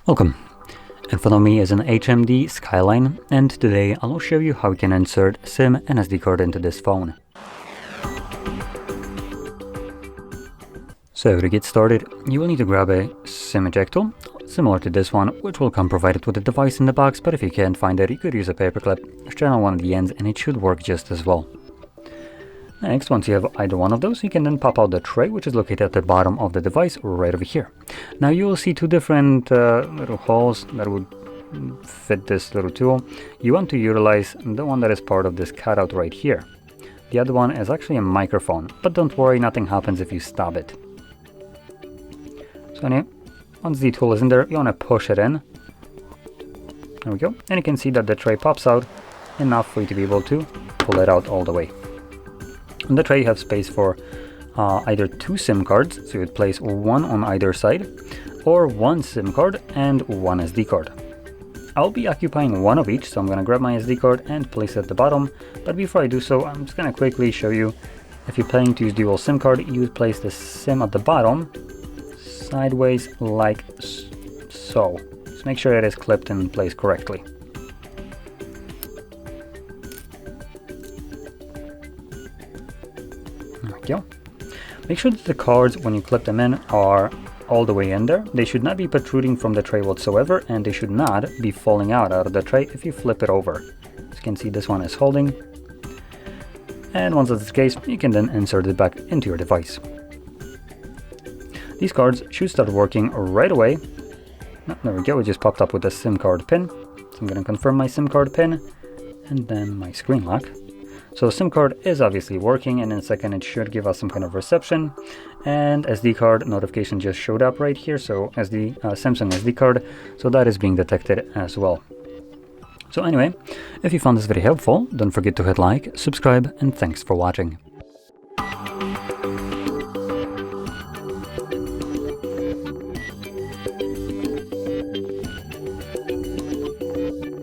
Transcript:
Welcome. In front of me is an HMD Skyline, and today I'll show you how you can insert SIM and SD card into this phone. So to get started, you will need to grab a SIM ejector, similar to this one, which will come provided with a device in the box, but if you can't find it, you could use a paperclip, strap on one of the ends, and it should work just as well. Next, once you have either one of those, you can then pop out the tray, which is located at the bottom of the device right over here. Now you will see two different little holes that would fit this little tool. You want to utilize the one that is part of this cutout right here. The other one is actually a microphone, but don't worry, nothing happens if you stop it. So anyway, once the tool is in there, you want to push it in. There we go. And you can see that the tray pops out enough for you to be able to pull it out all the way. On the tray you have space for either two SIM cards, so you would place one on either side, or one SIM card and one SD card. I'll be occupying one of each, so I'm going to grab my SD card and place it at the bottom, but before I do so, I'm just going to quickly show you, if you're planning to use dual SIM card, you would place the SIM at the bottom, sideways like so. Just make sure it is clipped in place correctly. Go. Make sure that the cards, when you clip them in, are all the way in there. They should not be protruding from the tray whatsoever, and they should not be falling out of the tray if you flip it over. As you can see, this one is holding. And once that's the case, you can then insert it back into your device. These cards should start working right away. Oh, there we go, it just popped up with a SIM card pin. So I'm going to confirm my SIM card pin, and then my screen lock. So the SIM card is obviously working, and in a second it should give us some kind of reception. And SD card notification just showed up right here, so Samsung SD card, so that is being detected as well. So anyway, if you found this video helpful, don't forget to hit like, subscribe, and thanks for watching.